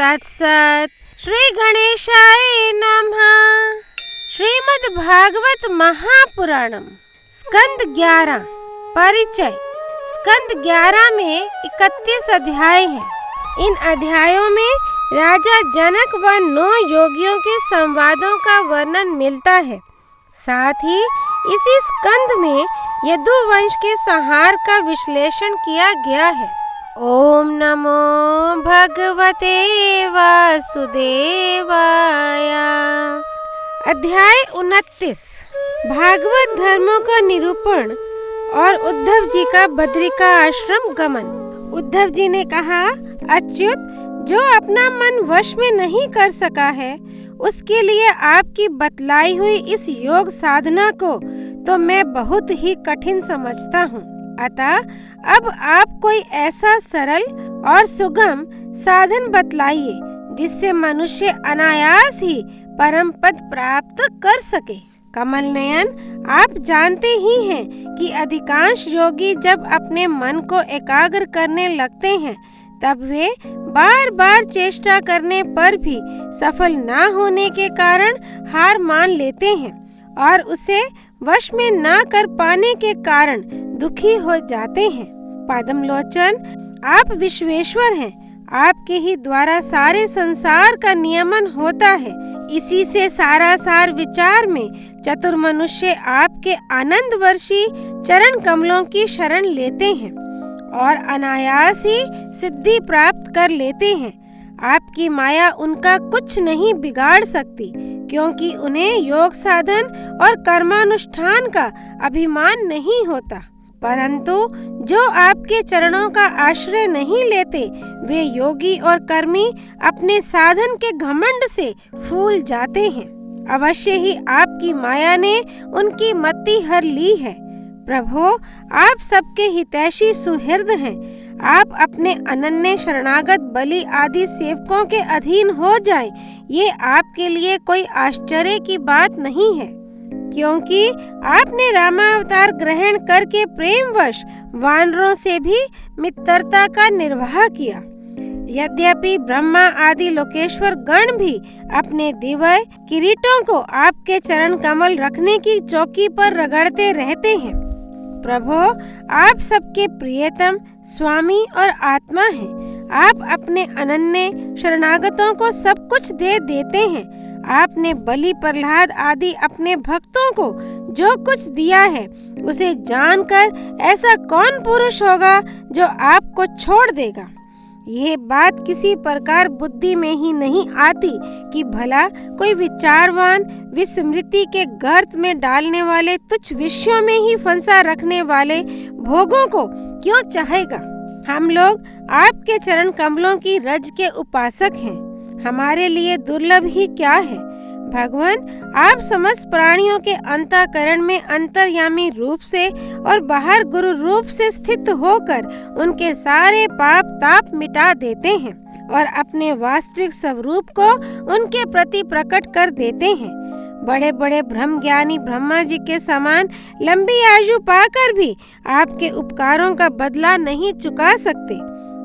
तत्सत। श्री गणेशाय नमः। श्रीमद् भागवत महापुराणम स्कंद 11। परिचय। स्कंद 11 में 31 अध्याय हैं। इन अध्यायों में राजा जनक व 9 योगियों के संवादों का वर्णन मिलता है। साथ ही इसी स्कंद में यदुवंश के संहार का विश्लेषण किया गया है। ओम नमो भगवते वासुदेवाय। अध्याय 29 भागवत धर्मों का निरूपण और उद्धव जी का बद्रिका आश्रम गमन। उद्धव जी ने कहा, अच्युत, जो अपना मन वश में नहीं कर सका है उसके लिए आपकी बतलाई हुई इस योग साधना को तो मैं बहुत ही कठिन समझता हूँ। अतः अब आप कोई ऐसा सरल और सुगम साधन बतलाइए जिससे मनुष्य अनायास ही परम पद प्राप्त कर सके। कमल नयन, आप जानते ही हैं कि अधिकांश योगी जब अपने मन को एकाग्र करने लगते हैं तब वे बार बार चेष्टा करने पर भी सफल न होने के कारण हार मान लेते हैं और उसे वश में न कर पाने के कारण दुखी हो जाते हैं। पद्मलोचन, आप विश्वेश्वर हैं। आपके ही द्वारा सारे संसार का नियमन होता है। इसी से सारा सार विचार में चतुर मनुष्य आपके आनंद वर्षी चरण कमलों की शरण लेते हैं और अनायास ही सिद्धि प्राप्त कर लेते हैं। आपकी माया उनका कुछ नहीं बिगाड़ सकती, क्योंकि उन्हें योग साधन और कर्मानुष्ठान का अभिमान नहीं होता। परंतु जो आपके चरणों का आश्रय नहीं लेते वे योगी और कर्मी अपने साधन के घमंड से फूल जाते हैं। अवश्य ही आपकी माया ने उनकी मति हर ली है। प्रभो, आप सबके हितैषी सुहृद हैं। आप अपने अनन्य शरणागत बलि आदि सेवकों के अधीन हो जाएं, ये आपके लिए कोई आश्चर्य की बात नहीं है, क्योंकि आपने रामावतार ग्रहण करके प्रेमवश वानरों से भी मित्रता का निर्वाह किया। यद्यपि ब्रह्मा आदि लोकेश्वर गण भी अपने दिव्य किरीटों को आपके चरण कमल रखने की चौकी पर रगड़ते रहते हैं। प्रभो, आप सबके प्रियतम स्वामी और आत्मा हैं। आप अपने अनन्य शरणागतों को सब कुछ दे देते हैं। आपने बलि, प्रहलाद आदि अपने भक्तों को जो कुछ दिया है उसे जानकर ऐसा कौन पुरुष होगा जो आपको छोड़ देगा। यह बात किसी प्रकार बुद्धि में ही नहीं आती कि भला कोई विचारवान विस्मृति के गर्त में डालने वाले तुच्छ विषयों में ही फंसा रखने वाले भोगों को क्यों चाहेगा। हम लोग आपके चरण कमलों की रज के उपासक हैं। हमारे लिए दुर्लभ ही क्या है। भगवान, आप समस्त प्राणियों के अंतःकरण में अंतर्यामी रूप से और बाहर गुरु रूप से स्थित होकर उनके सारे पाप ताप मिटा देते हैं और अपने वास्तविक स्वरूप को उनके प्रति प्रकट कर देते हैं। बड़े बड़े ब्रह्म ज्ञानी ब्रह्मा जी के समान लंबी आयु पाकर भी आपके उपकारों का बदला नहीं चुका सकते।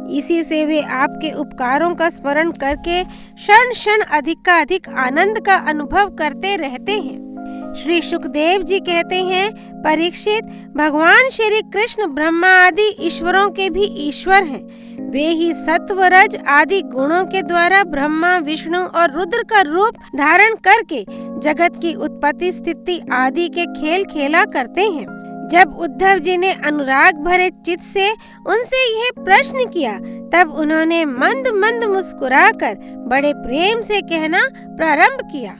इसी से वे आपके उपकारों का स्मरण करके क्षण क्षण अधिक का अधिक आनंद का अनुभव करते रहते हैं। श्री सुखदेव जी कहते हैं, परीक्षित, भगवान श्री कृष्ण ब्रह्मा आदि ईश्वरों के भी ईश्वर हैं। वे ही सत्व रज आदि गुणों के द्वारा ब्रह्मा विष्णु और रुद्र का रूप धारण करके जगत की उत्पत्ति स्थिति आदि के खेल खेला करते हैं। जब उद्धव जी ने अनुराग भरे चित्त से उनसे यह प्रश्न किया तब उन्होंने मंद मंद मुस्कुराकर बड़े प्रेम से कहना प्रारंभ किया।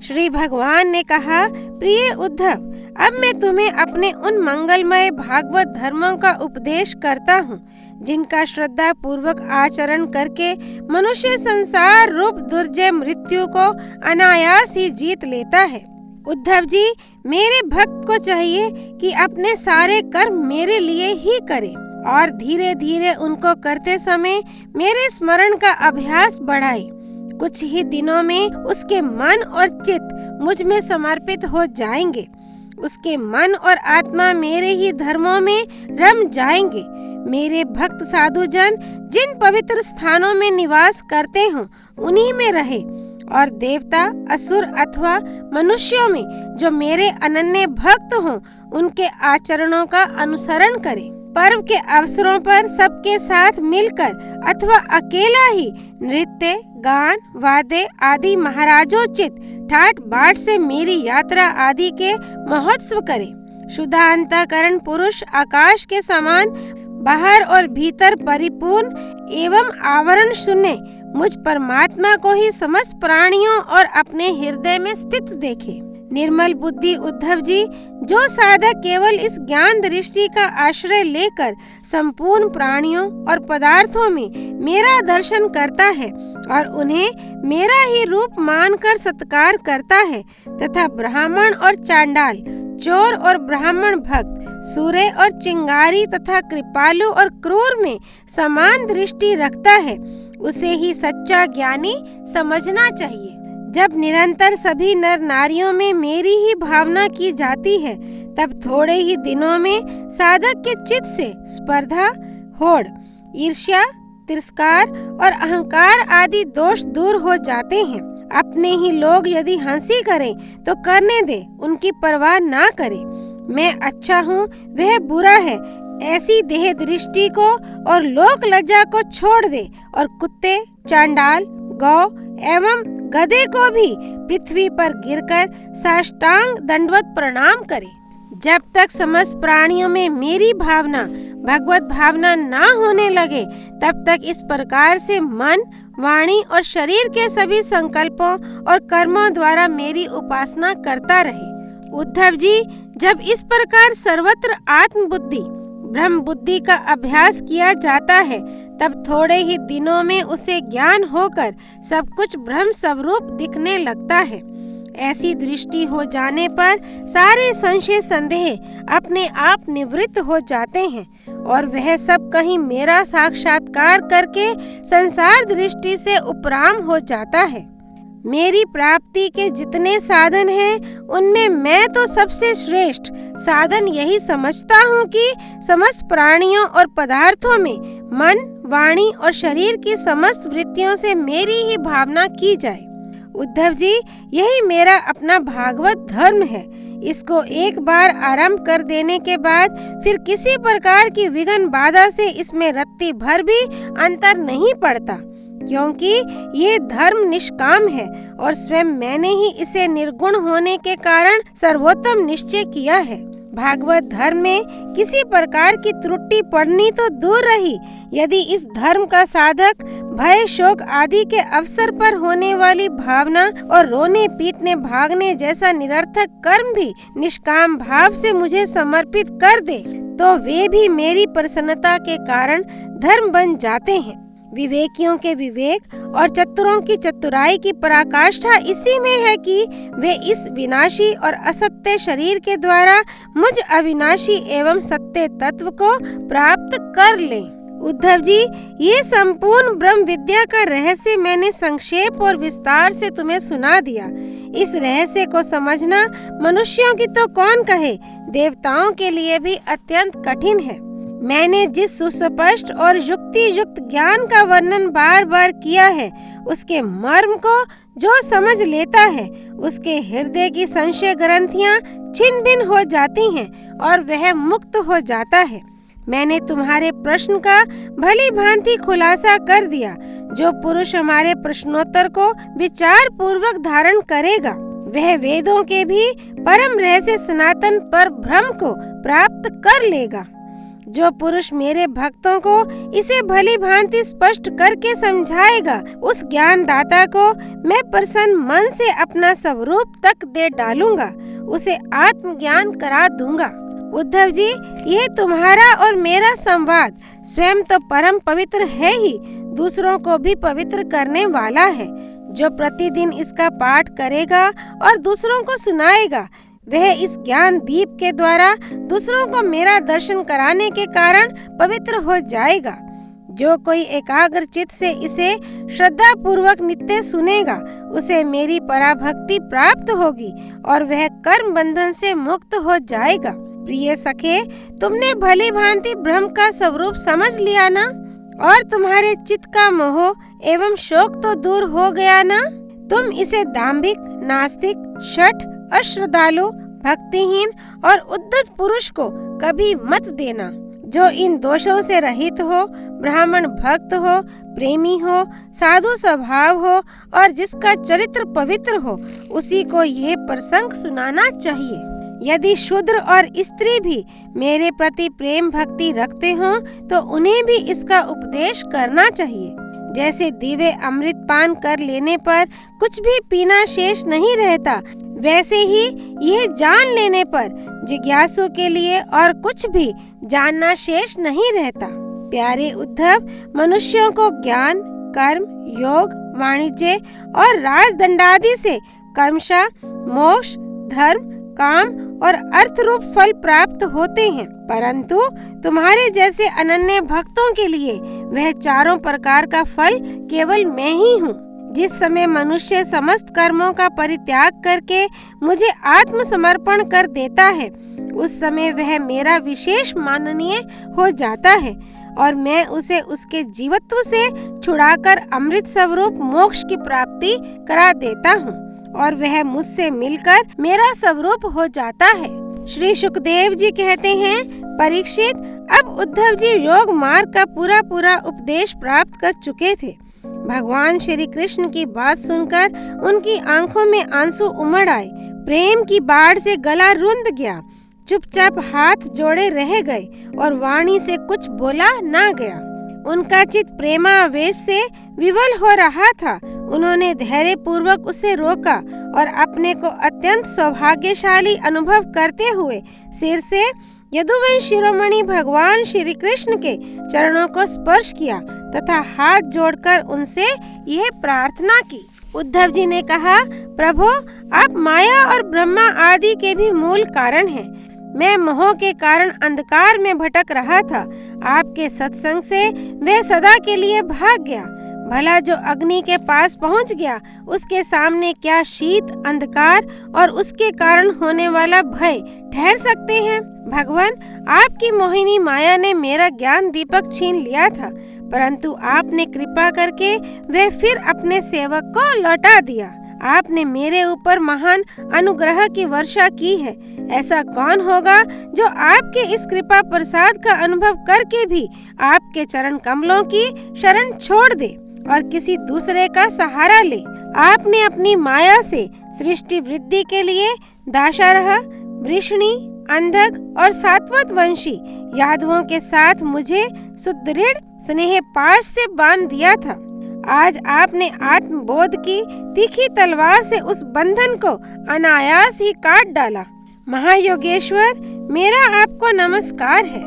श्री भगवान ने कहा, प्रिय उद्धव, अब मैं तुम्हें अपने उन मंगलमय भागवत धर्मों का उपदेश करता हूँ जिनका श्रद्धा पूर्वक आचरण करके मनुष्य संसार रूप दुर्जय मृत्यु को अनायास ही जीत लेता है। उद्धव जी, मेरे भक्त को चाहिए कि अपने सारे कर्म मेरे लिए ही करे और धीरे धीरे उनको करते समय मेरे स्मरण का अभ्यास बढ़ाए। कुछ ही दिनों में उसके मन और चित्त मुझ में समर्पित हो जाएंगे। उसके मन और आत्मा मेरे ही धर्मों में रम जाएंगे। मेरे भक्त साधुजन जिन पवित्र स्थानों में निवास करते हों उन्हीं में रहे और देवता, असुर अथवा मनुष्यों में जो मेरे अनन्य भक्त हों उनके आचरणों का अनुसरण करे। पर्व के अवसरों पर सबके साथ मिलकर अथवा अकेला ही नृत्य, गान, वाद्य आदि महाराजोचित ठाट बाट से मेरी यात्रा आदि के महोत्सव करे। शुद्धांतःकरण पुरुष आकाश के समान बाहर और भीतर परिपूर्ण एवं आवरण शून्य मुझ परमात्मा को ही समस्त प्राणियों और अपने हृदय में स्थित देखे। निर्मल बुद्धि उद्धव जी, जो साधक केवल इस ज्ञान दृष्टि का आश्रय लेकर संपूर्ण प्राणियों और पदार्थों में मेरा दर्शन करता है और उन्हें मेरा ही रूप मानकर सत्कार करता है तथा ब्राह्मण और चांडाल, चोर और ब्राह्मण भक्त, सूरे और चिंगारी तथा कृपालु और क्रूर में समान दृष्टि रखता है, उसे ही सच्चा ज्ञानी समझना चाहिए। जब निरंतर सभी नर नारियों में मेरी ही भावना की जाती है तब थोड़े ही दिनों में साधक के चित्त से स्पर्धा, होड़, ईर्ष्या, तिरस्कार और अहंकार आदि दोष दूर हो जाते हैं। अपने ही लोग यदि हंसी करें तो करने दे, उनकी परवाह ना करे। मैं अच्छा हूँ, वह बुरा है, ऐसी देह दृष्टि को और लोक लज्जा को छोड़ दे और कुत्ते, चांडाल, गौ एवं गधे को भी पृथ्वी पर गिरकर साष्टांग दंडवत प्रणाम करे। जब तक समस्त प्राणियों में मेरी भावना, भगवत भावना ना होने लगे तब तक इस प्रकार से मन, वाणी और शरीर के सभी संकल्पों और कर्मों द्वारा मेरी उपासना करता रहे। उद्धव जी, जब इस प्रकार सर्वत्र आत्म बुद्धि, ब्रह्म बुद्धि का अभ्यास किया जाता है तब थोड़े ही दिनों में उसे ज्ञान होकर सब कुछ ब्रह्म स्वरूप दिखने लगता है। ऐसी दृष्टि हो जाने पर सारे संशय संदेह अपने आप निवृत्त हो जाते हैं और वह सब कहीं मेरा साक्षात्कार करके संसार दृष्टि से उपराम हो जाता है। मेरी प्राप्ति के जितने साधन हैं उनमें मैं तो सबसे श्रेष्ठ साधन यही समझता हूँ कि समस्त प्राणियों और पदार्थों में मन, वाणी और शरीर की समस्त वृत्तियों से मेरी ही भावना की जाए। उद्धव जी, यही मेरा अपना भागवत धर्म है। इसको एक बार आरंभ कर देने के बाद फिर किसी प्रकार की विघ्न बाधा से इसमें रत्ती भर भी अंतर नहीं पड़ता, क्योंकि ये धर्म निष्काम है और स्वयं मैंने ही इसे निर्गुण होने के कारण सर्वोत्तम निश्चय किया है। भागवत धर्म में किसी प्रकार की त्रुटि पड़नी तो दूर रही, यदि इस धर्म का साधक भय, शोक आदि के अवसर पर होने वाली भावना और रोने पीटने भागने जैसा निरर्थक कर्म भी निष्काम भाव से मुझे समर्पित कर दे तो वे भी मेरी प्रसन्नता के कारण धर्म बन जाते हैं। विवेकियों के विवेक और चतुरों की चतुराई की पराकाष्ठा इसी में है कि वे इस विनाशी और असत्य शरीर के द्वारा मुझ अविनाशी एवं सत्य तत्व को प्राप्त कर लें। उद्धव जी, ये संपूर्ण ब्रह्म विद्या का रहस्य मैंने संक्षेप और विस्तार से तुम्हें सुना दिया। इस रहस्य को समझना मनुष्यों की तो कौन कहे, देवताओं के लिए भी अत्यंत कठिन है। मैंने जिस सुस्पष्ट और युक्ति युक्त ज्ञान का वर्णन बार बार किया है, उसके मर्म को जो समझ लेता है उसके हृदय की संशय ग्रंथियां छिन्न भिन्न हो जाती हैं और वह मुक्त हो जाता है। मैंने तुम्हारे प्रश्न का भली भांति खुलासा कर दिया। जो पुरुष हमारे प्रश्नोत्तर को विचार पूर्वक धारण करेगा वह वेदों के भी परम रहस्य सनातन पर ब्रह्म को प्राप्त कर लेगा। जो पुरुष मेरे भक्तों को इसे भली भांति स्पष्ट करके समझाएगा, उस ज्ञान दाता को मैं प्रसन्न मन से अपना स्वरूप तक दे डालूंगा, उसे आत्मज्ञान करा दूंगा। उद्धव जी, यह तुम्हारा और मेरा संवाद स्वयं तो परम पवित्र है ही, दूसरों को भी पवित्र करने वाला है। जो प्रतिदिन इसका पाठ करेगा और दूसरों को सुनाएगा, वह इस ज्ञान दीप के द्वारा दूसरों को मेरा दर्शन कराने के कारण पवित्र हो जाएगा। जो कोई एकाग्र चित्त से इसे श्रद्धा पूर्वक नित्य सुनेगा, उसे मेरी पराभक्ति प्राप्त होगी और वह कर्म बंधन से मुक्त हो जाएगा। प्रिय सखे, तुमने भली भांति ब्रह्म का स्वरूप समझ लिया ना? और तुम्हारे चित्त का मोह एवं शोक तो दूर हो गया ना। तुम इसे दाम्भिक, नास्तिक, शठ, अश्रद्धालु, भक्तिहीन और उद्धत पुरुष को कभी मत देना। जो इन दोषों से रहित हो, ब्राह्मण भक्त हो, प्रेमी हो, साधु स्वभाव हो और जिसका चरित्र पवित्र हो, उसी को यह प्रसंग सुनाना चाहिए। यदि शूद्र और स्त्री भी मेरे प्रति प्रेम भक्ति रखते हों तो उन्हें भी इसका उपदेश करना चाहिए। जैसे दिव्य अमृत पान कर लेने पर कुछ भी पीना शेष नहीं रहता, वैसे ही यह जान लेने पर जिज्ञासु के लिए और कुछ भी जानना शेष नहीं रहता। प्यारे उद्धव, मनुष्यों को ज्ञान, कर्म, योग, वाणिज्य और राजदंडादि से क्रमशः मोक्ष, धर्म, काम और अर्थ रूप फल प्राप्त होते हैं, परंतु तुम्हारे जैसे अनन्य भक्तों के लिए वह चारों प्रकार का फल केवल मैं ही हूँ। जिस समय मनुष्य समस्त कर्मों का परित्याग करके मुझे आत्मसमर्पण कर देता है, उस समय वह मेरा विशेष माननीय हो जाता है और मैं उसे उसके जीवत्व से छुड़ाकर अमृत स्वरूप मोक्ष की प्राप्ति करा देता हूँ और वह मुझसे मिलकर मेरा स्वरूप हो जाता है। श्री सुखदेव जी कहते हैं, परीक्षित, अब उद्धव जी योग मार्ग का पूरा उपदेश प्राप्त कर चुके थे। भगवान श्री कृष्ण की बात सुनकर उनकी आंखों में आंसू उमड़ आए। प्रेम की बाढ़ से गला रुंध गया। चुपचाप हाथ जोड़े रह गए और वाणी से कुछ बोला ना गया। उनका चित्त प्रेमावेश से विवल हो रहा था। उन्होंने धैर्य पूर्वक उसे रोका और अपने को अत्यंत सौभाग्यशाली अनुभव करते हुए सिर से यदुवंश शिरोमणि भगवान श्री कृष्ण के चरणों को स्पर्श किया तथा हाथ जोड़कर उनसे यह प्रार्थना की। उद्धव जी ने कहा, प्रभु, आप माया और ब्रह्मा आदि के भी मूल कारण हैं। मैं मोह के कारण अंधकार में भटक रहा था। आपके सत्संग से वह सदा के लिए भाग गया। भला जो अग्नि के पास पहुंच गया, उसके सामने क्या शीत, अंधकार और उसके कारण होने वाला भय ठहर सकते हैं? भगवान, आपकी मोहिनी माया ने मेरा ज्ञान दीपक छीन लिया था, परंतु आपने कृपा करके वह फिर अपने सेवक को लौटा दिया। आपने मेरे ऊपर महान अनुग्रह की वर्षा की है। ऐसा कौन होगा जो आपके इस कृपा प्रसाद का अनुभव करके भी आपके चरण कमलों की शरण छोड़ दे और किसी दूसरे का सहारा ले। आपने अपनी माया से सृष्टि वृद्धि के लिए दाशरथ, वृष्णि, अंधक और सात्वत वंशी यादवों के साथ मुझे सुदृढ़ स्नेह पाश से बांध दिया था। आज आपने आत्मबोध की तीखी तलवार से उस बंधन को अनायास ही काट डाला। महायोगेश्वर, मेरा आपको नमस्कार है।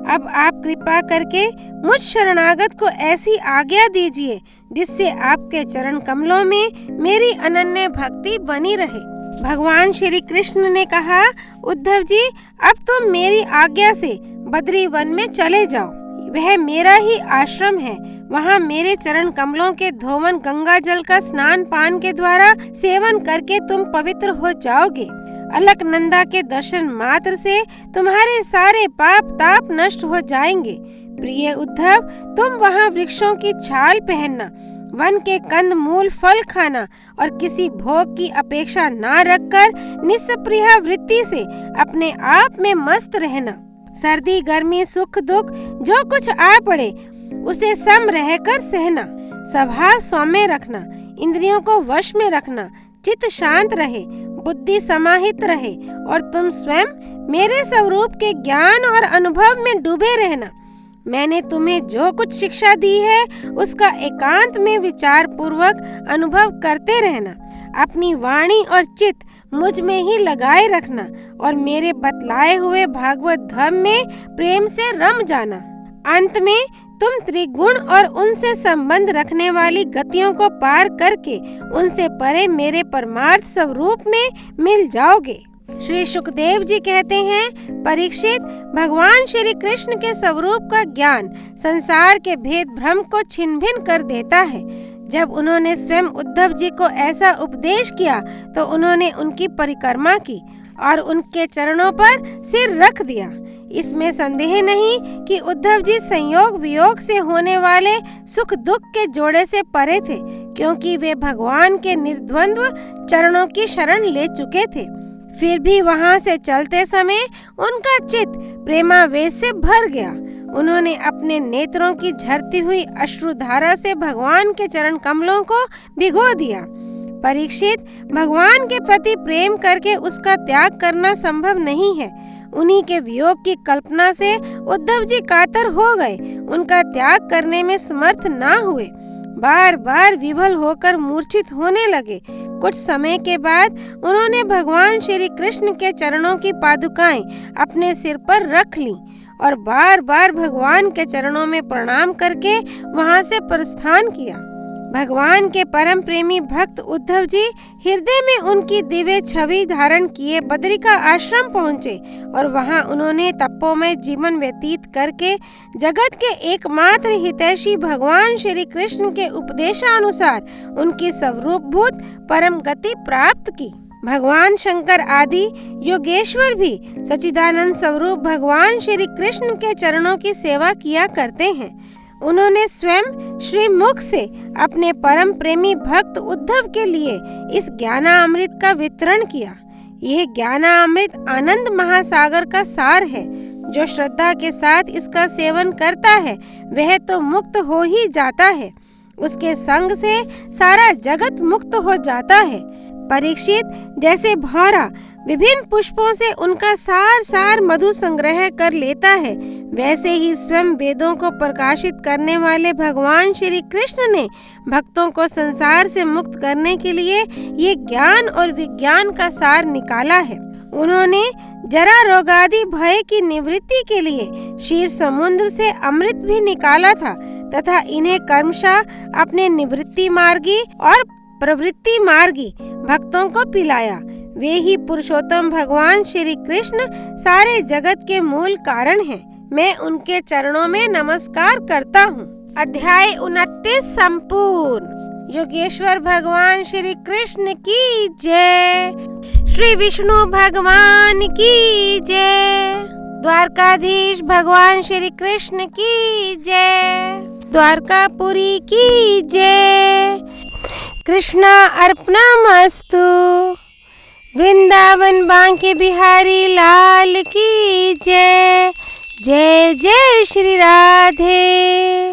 अब आप कृपा करके मुझ शरणागत को ऐसी आज्ञा दीजिए जिससे आपके चरण कमलों में मेरी अनन्य भक्ति बनी रहे। भगवान श्री कृष्ण ने कहा, उद्धव जी, अब तुम मेरी आज्ञा से बद्री वन में चले जाओ। वह मेरा ही आश्रम है। वहाँ मेरे चरण कमलों के धोवन गंगा जल का स्नान पान के द्वारा सेवन करके तुम पवित्र हो जाओगे। अलकनंदा के दर्शन मात्र से तुम्हारे सारे पाप ताप नष्ट हो जाएंगे। प्रिय उद्धव, तुम वहाँ वृक्षों की छाल पहनना, वन के कंद मूल फल खाना और किसी भोग की अपेक्षा ना रखकर निस्पृहा वृत्ति से अपने आप में मस्त रहना। सर्दी, गर्मी, सुख, दुख जो कुछ आ पड़े उसे सम रहकर सहना। स्वभाव सौम्य रखना, इंद्रियों को वश में रखना, चित्त शांत रहे, बुद्धि समाहित रहे और तुम स्वयं मेरे स्वरूप के ज्ञान और अनुभव में डूबे रहना। मैंने तुम्हें जो कुछ शिक्षा दी है उसका एकांत में विचार पूर्वक अनुभव करते रहना। अपनी वाणी और चित्त मुझ में ही लगाए रखना और मेरे बतलाए हुए भागवत धर्म में प्रेम से रम जाना। अंत में तुम त्रिगुण और उनसे संबंध रखने वाली गतियों को पार करके उनसे परे मेरे परमार्थ स्वरूप में मिल जाओगे। श्री सुखदेव जी कहते हैं, परीक्षित, भगवान श्री कृष्ण के स्वरूप का ज्ञान संसार के भेद भ्रम को छिन्न भिन्न कर देता है। जब उन्होंने स्वयं उद्धव जी को ऐसा उपदेश किया तो उन्होंने उनकी परिक्रमा की और उनके चरणों पर सिर रख दिया। इसमें संदेह नहीं कि उद्धव जी संयोग वियोग से होने वाले सुख दुख के जोड़े से परे थे, क्योंकि वे भगवान के निर्द्वंद्व चरणों की शरण ले चुके थे। फिर भी वहां से चलते समय उनका चित्त प्रेमावेश से भर गया। उन्होंने अपने नेत्रों की झरती हुई अश्रुधारा से भगवान के चरण कमलों को भिगो दिया। परीक्षित, भगवान के प्रति प्रेम करके उसका त्याग करना संभव नहीं है। उन्हीं के वियोग की कल्पना से उद्धव जी कातर हो गए, उनका त्याग करने में समर्थ ना हुए, बार बार विभल होकर मूर्छित होने लगे। कुछ समय के बाद उन्होंने भगवान श्री कृष्ण के चरणों की पादुकाएं अपने सिर पर रख लीं और बार बार भगवान के चरणों में प्रणाम करके वहां से प्रस्थान किया। भगवान के परम प्रेमी भक्त उद्धव जी हृदय में उनकी दिव्य छवि धारण किए बद्रिका आश्रम पहुँचे और वहां उन्होंने तपोमय जीवन व्यतीत करके जगत के एकमात्र हितैषी भगवान श्री कृष्ण के उपदेशानुसार उनकी स्वरूपभूत परम गति प्राप्त की। भगवान शंकर आदि योगेश्वर भी सच्चिदानंद स्वरूप भगवान श्री कृष्ण के चरणों की सेवा किया करते हैं। उन्होंने स्वयं श्री मुख से अपने परम प्रेमी भक्त उद्धव के लिए इस ज्ञानामृत का वितरण किया। यह ज्ञानामृत आनंद महासागर का सार है। जो श्रद्धा के साथ इसका सेवन करता है वह तो मुक्त हो ही जाता है। उसके संग से सारा जगत मुक्त हो जाता है। परीक्षित, जैसे भौरा विभिन्न पुष्पों से उनका सार सार मधु संग्रह कर लेता है, वैसे ही स्वयं वेदों को प्रकाशित करने वाले भगवान श्री कृष्ण ने भक्तों को संसार से मुक्त करने के लिए ये ज्ञान और विज्ञान का सार निकाला है। उन्होंने जरा रोगादि भय की निवृत्ति के लिए क्षीर समुद्र से अमृत भी निकाला था तथा इन्हें कर्मशः अपने निवृत्ति मार्गी और प्रवृत्ति मार्गी भक्तों को पिलाया। वे ही पुरुषोत्तम भगवान श्री कृष्ण सारे जगत के मूल कारण हैं। मैं उनके चरणों में नमस्कार करता हूँ। अध्याय 29 संपूर्ण। योगेश्वर भगवान श्री कृष्ण की जय। श्री विष्णु भगवान की जय। द्वारकाधीश भगवान श्री कृष्ण की जय। द्वारकापुरी की जय। कृष्णा अर्पणमस्तु। वृंदावन बांके बिहारी लाल की जय। जय जय श्री राधे।